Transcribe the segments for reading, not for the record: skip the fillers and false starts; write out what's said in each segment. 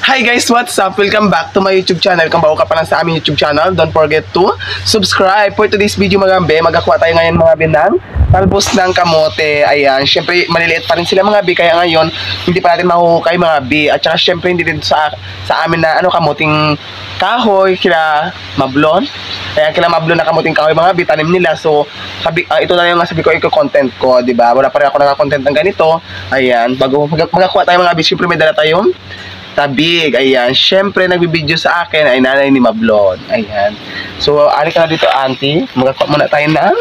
Hi guys, what's up? Welcome back to my YouTube channel. Kung bago ka pa lang sa aming YouTube channel, don't forget to subscribe. For today's video mga be, magkakuha tayo ngayon mga be ng talbos ng kamote. Ayan, syempre maliliit pa rin sila mga be, kaya ngayon hindi pa natin mahuhukay mga be. At saka syempre hindi din sa amin na kamuting kahoy, kila mablon. Ayan, kila mablon na kamuting kahoy mga be, tanim nila. So, ito na yung sabi ko, content ko, di ba? Wala pa rin ako naka-content ng ganito. Ayan, bago magkakuha tayo mga be, syempre may dala tayong tabig. Ayan, syempre nagbibideo sa akin ay nanay ni Mablon. Ayan. So, alik ka na dito, auntie. Magkakuha muna tayo ng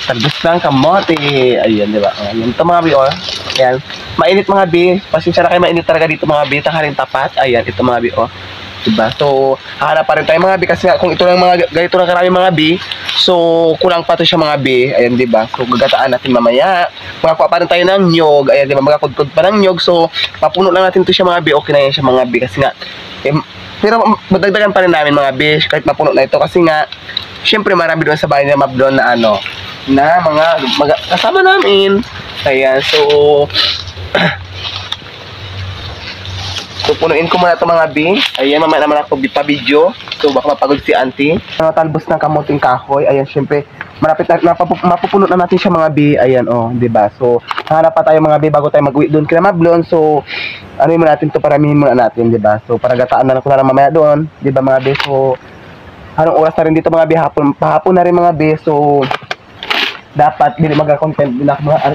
talbos ng kamote. Ayan, di ba? Ayan, ito mga bi, oh. Ayan. Mainit mga bi. Pasensya na kayo, mainit talaga dito mga bi. Tanghaling tapat. Ayan, ito mga bi, oh. Diba? So, hahanap pa rin tayo mga bi. Kasi nga, kung ito lang mga, ganito lang karami mga bi, so, kulang pa to siya mga bi. Ayan, diba? So, gagataan natin mamaya. Magakuha pa rin tayo ng nyog. Ayan, diba? Magakudkod pa ng nyog. So, mapuno lang natin to siya mga bi. Okay na yan siya mga bi. Kasi nga, pero madagdagan pa rin namin mga bi. Kahit mapuno na ito. Kasi nga, syempre marami doon sa bahay na Mablon na na mga kasama namin. Ayan, so, so, punuin ko muna ito mga bi. Ayan, mamaya naman ako pa-video. So, baka mapagod si auntie. Mga talbos ng kamuting kahoy. Ayan, syempre, marapit na, mapupuno na natin siya mga bi. Ayan, oh, diba? So, hanap pa tayo mga bi bago tayo mag-uwi doon kila Mablon. So, ano mo natin to, paramihin muna natin, diba? So, para gataan na lang ko na mamaya doon. Diba mga bi? So, anong oras na rin dito mga bi? Pahapon na rin mga bi. So, dapat, hindi mag-content din ako mga,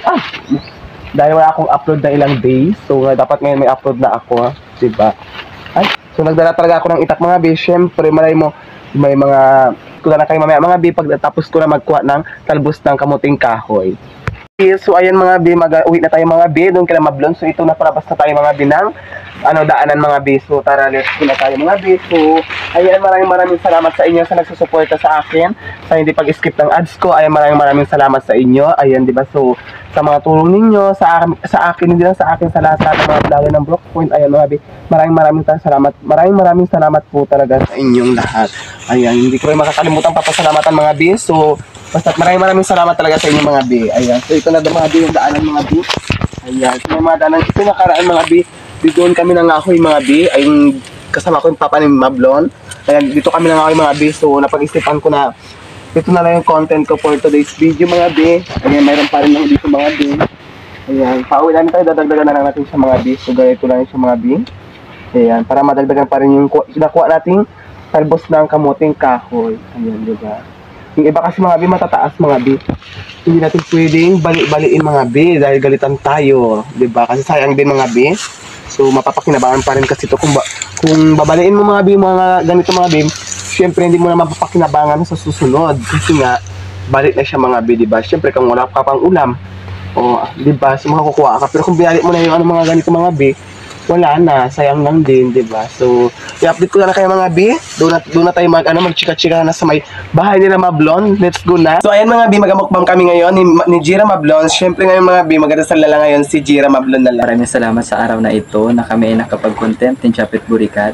dahil wala akong upload na ilang days. So, dapat ngayon may upload na ako, diba? Ay, so nagdala talaga ako ng itak mga bi. Syempre, malay mo, may mga, kulang na kayo mamaya mga bi, pagtapos ko na magkuha ng talbos ng kamuting kahoy. So, ayan mga bi, mag-uwi na tayo mga bi, doon kila Mablon. So, ito na palabas na tayo mga bi ng, daanan mga bi. So, tara, let's go na tayo mga bi. So, ayan, maraming salamat sa inyo sa nagsusuporta sa akin, sa hindi pag-skip ng ads ko. Ayan, maraming salamat sa inyo. Ayan, diba? So, sa mga tulong ninyo, sa akin, hindi lang sa akin, sa lahat ng mga vlogger ng Brook Point. Ayan mga bi, maraming salamat. Maraming salamat po talaga sa inyong lahat. Ayan, hindi ko rin makakalimutan papasalamatan mga bi. So, basta maraming salamat talaga sa inyo mga bi. Ayan, so ito na mga bi, yung daanan mga bi. Ayan, so mga daanan, ito nakaraan mga bi. Doon kami nangahoy mga bi. Ayun, kasama ko yung papa ni Mablon. Ayan, dito kami nangahoy mga bi. So, napag-isipan ko na ito na lang yung content ko for today's video mga bi. Ayan, mayroon pa rin lang dito mga bi. Ayan, pauwi namin tayo, dadagdagan na lang natin sa mga bi. So, ganito lang yung sa mga bi. Ayan, para madagdagan pa rin yung nakuha nating talbos ng kamuting kahoy. Ayan, diba? Yung iba kasi mga bi, matataas mga bi. Hindi natin pwedeng bali-baliin mga bi dahil galitan tayo. Diba? Kasi sayang din mga bi. So, mapapakinabangan pa rin kasi ito. Kung babaliin mo mga bi, mga ganito mga bi, syempre hindi mo na mapapakinabangan sa susunod. Kasi nga, balik na siya mga bi, diba? Syempre, kung wala ka pang ulam, o, diba? So, makakukuha ka. Pero kung binalik mo na yung mga ganito mga bi, wala na, sayang lang din, diba? So, i-update ko na kayo mga bi. Doon na tayo magchika-chika na sa may bahay nila Mablon. Let's go na. So, ayan mga bi, magamukbang kami ngayon ni Jira Mablon. Siyempre ngayon mga bi, magdasal na lang ngayon si Jira Mablon na lang. Maraming salamat sa araw na ito na kami ay nakapag-content ng Chapit Burikat.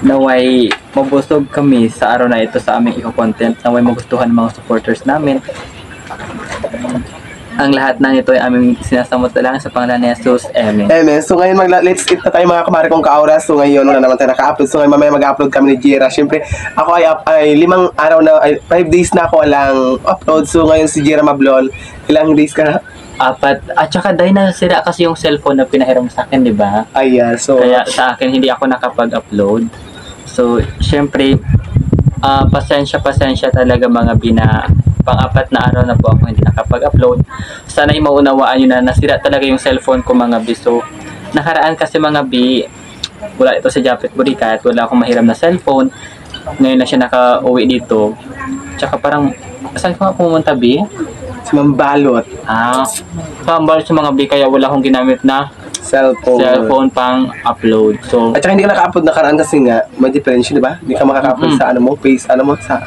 Naway mabusog kami sa araw na ito sa aming i-content. Naway magustuhan mga supporters namin. Ang lahat ng ito ay aming sinasamot na lang sa pangalan ni Jesus. Amen. Amen. So ngayon let's eat na tayo mga kumare kong kaoras. So ngayon wala naman tayo naka-upload. So ngayon mamaya mag-upload kami ni Jira. Siyempre ako ay 5 araw na, 5 days na ako walang upload. So ngayon si Jira Mablon, ilang days ka na? 4. At saka dahil nasira kasi yung cellphone na pinahiram sa akin, di ba? Ayan. So kaya sa akin hindi ako nakapag-upload. So siyempre pasensya talaga mga bina. Pang-4 na araw na po ako hindi nakapag-upload. Sana'y maunawaan nyo na nasira talaga yung cellphone ko mga bi. So, nakaraan kasi mga bi, wala ito sa Japet Burikat, wala akong mahiram na cellphone. Ngayon na siya naka-uwi dito. Tsaka parang, saan ko nga pumunta bi? si Mambalot. Mambalot sa mga bi, kaya wala akong ginamit na cellphone pang upload. So, at saka hindi ka naka-upload nakaraan kasi nga may difference, di ba? Hindi ka makaka-upload sa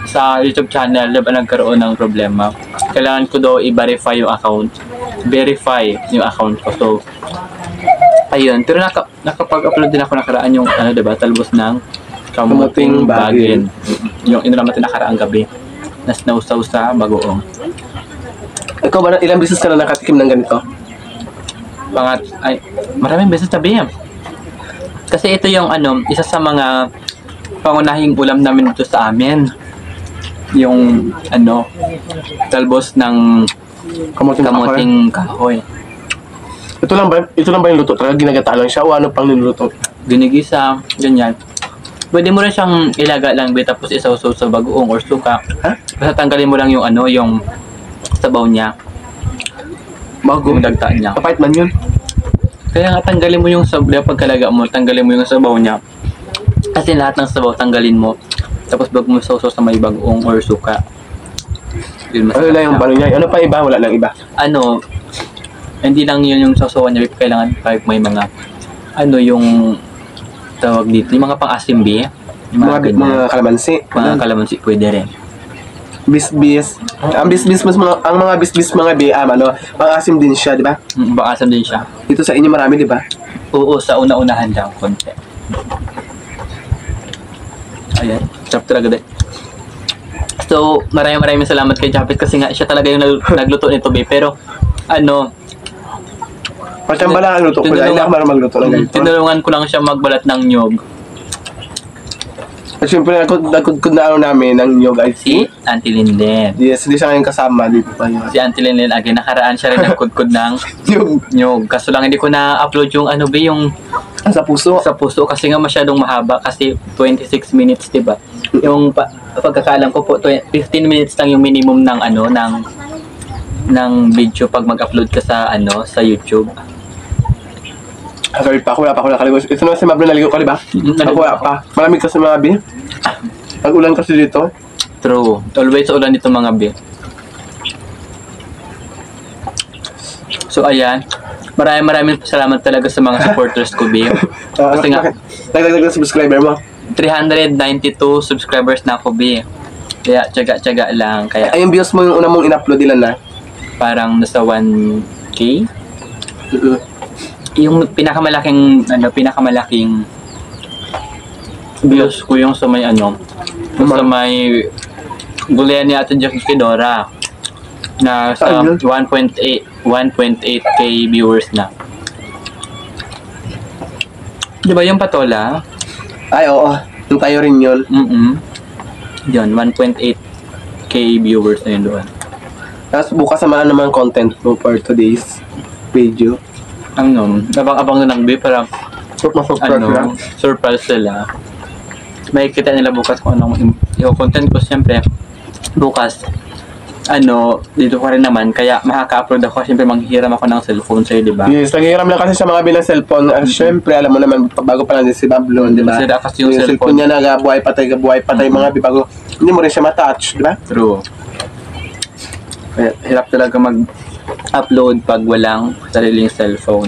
sa YouTube channel, di ba nagkaroon ng problema? Kailangan ko daw i-verify yung account. Verify yung account ko. So, ayun. Pero nakapag-upload din ako nakaraan yung di ba, talbos ng kamuting bagin. Yung naman nakaraan gabi. Nasnausaw sa bagoong. Ikaw ba, ilang beses ka na nakatikim ng ganito? Maraming beses sabi yan. Kasi ito yung isa sa mga pangunahing ulam namin dito sa amin. Yung talbos ng kamuting kahoy. Ito lang ba yung luto? Talaga ginagata lang siya o ano pang niluluto? Ginigisa, ganyan. Pwede mo rin siyang ilaga lang, tapos isawsaw sa bagoong or suka. Ha? Basta tanggalin mo lang yung yung sabaw niya. Bago yung dagta niya. Kapait man yun. Kaya nga tanggalin mo yung sabaw, pagkalaga mo, tanggalin mo yung sabaw niya. Kasi lahat ng sabaw tanggalin mo. Tapos bago mo sausaw sa may bagoong or suka. Yun, Ano lang yung balo niya? Ano pa iba? Wala lang iba. Hindi lang yun yung sausawan niya. Kailangan pag may mga yung tawag dito, yung mga pang-asimbi. Mga kalamansi. Mga kalamansi pwede rin. Bisbis. Ang mga bisbis mga pang-asim din siya, di ba? Pang-asam din siya. Dito sa inyo marami, di ba? Oo, sa una-unahan lang konti. Ayan, sarap talaga din. So, maraming salamat kay Japet kasi nga siya talaga yung nagluto nito, be. Pero, Pagkamba lang ang luto ko. Hindi ako marunong magluto ng ganito. tinulungan ko lang siya magbalat ng nyog. At syempre, nagkudkod na namin ng nyog ay Si Auntie Linden. Yes, hindi siya ngayon kasama. Dito pa yun. Si Auntie Linden, again, nakaraan siya rin nagkudkod ng nyog. Kaso lang hindi ko na-upload yung yung Sa puso. sa puso kasi nga masyadong mahaba kasi 26 minutes, 'di ba? Yung pagkakaalam ko po 15 minutes lang yung minimum ng ng video pag mag-upload ka sa sa YouTube. Sorry pa, wala pa ako nakaligo. Ito naman si Mablo naligo ka, di ba? Ako wala pa. Malamig kasi mga bi. Pag-ulan kasi dito. True. Always ulan dito mga bi. So ayan. Maraming salamat talaga sa mga supporters ko, bi. Kasi nga nagdagdag na subscriber mo. 392 subscribers na ako, bi. Kaya tiyaga lang. Kaya Ay, yung views mo yung una mong in-upload ilan na? parang nasa 1K. Yung pinakamalaking views ko yung sa may sa may gulayan ni Ate Jackie Fedora na sa 1.8k viewers na. Di ba yung patola? Ay, oo. Yung tayo rin yun. Yun, 1.8k viewers na yun doon. Tapos bukas naman content mo for today's video. Abang-abang na lang, be, para surprise sila. May kita nila bukas kung anong yung content ko, siyempre bukas dito ko rin naman, kaya makaka-upload ako, siyempre manghihiram ako ng cellphone sa'yo, di ba? Yes, naghihiram lang kasi sa mga bilang cellphone. Siyempre, alam mo naman, bago pa lang din si Bablon, di ba? Sira kasi yung cellphone niya buhay patay mga bago. Hindi mo rin siya matouch, di ba? True. Kaya hirap talaga mag-upload pag walang sariling cellphone.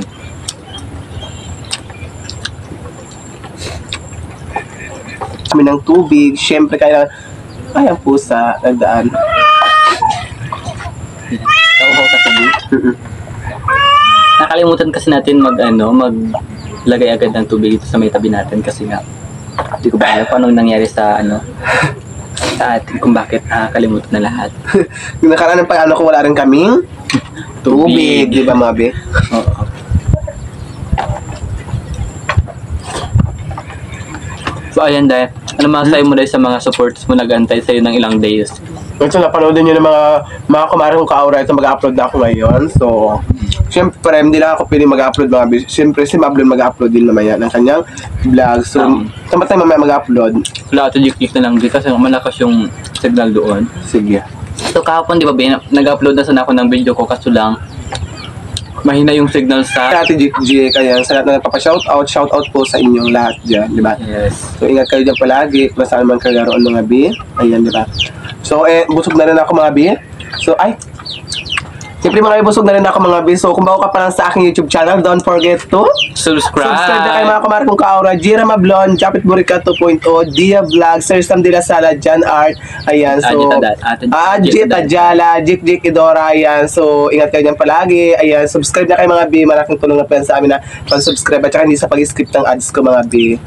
Kami ng tubig, siyempre kaya ang pusa, nagdaan. Nakalimutan kasi natin maglagay agad ng tubig dito sa may tabi natin kasi nga hindi ko ba alam kung anong nangyari sa sa atin kung bakit nakakalimutan na lahat. Yung nakaraan ng paano ko wala rin kaming tubig, di ba mga be? Oo. So ayan dahil, ano masasabi mo dahil sa mga supporters mo nag-antay sa'yo ng ilang days? So napanoodin nyo ng mga kumare kong ka-aura ito, mag-upload na ako ngayon. So, syempre, hindi lang ako pwede mag-upload mga be. Syempre, si Mablon mag-upload din naman yan ng kanyang vlog. So, tamad tayo mamaya mag-upload. Wala ito jik-jik na lang dito kasi malakas yung signal doon. Sige. So kahapon di ba nag-upload na sana ako ng video ko kaso lang mahina yung signal sa Ate G, kaya sa lahat na nagpapa-shoutout po sa inyong lahat dyan, di ba? Yes. So, ingat kayo dyan palagi, kung saan man kayo laroon mga bi. Ayan, di ba? So, busog na rin ako mga bi. So, siyempre mga busog na rin ako mga bi. So, kung bago ka pa lang sa aking YouTube channel, don't forget to Subscribe na kayo mga kumare kong ka-aura. Jira Mablon, Japet Burica 2.0, Dia Vlog, Sir Sam de la Sala, Jan Art. Ayan, so Ajit Ajala, Jik Idora. Ayan, so ingat kayo dyan palagi. Ayan, subscribe na kayo mga bi. Malaking tulong na po yan sa amin na pag-subscribe at saka hindi sa pag-skip ng ads ko mga bi.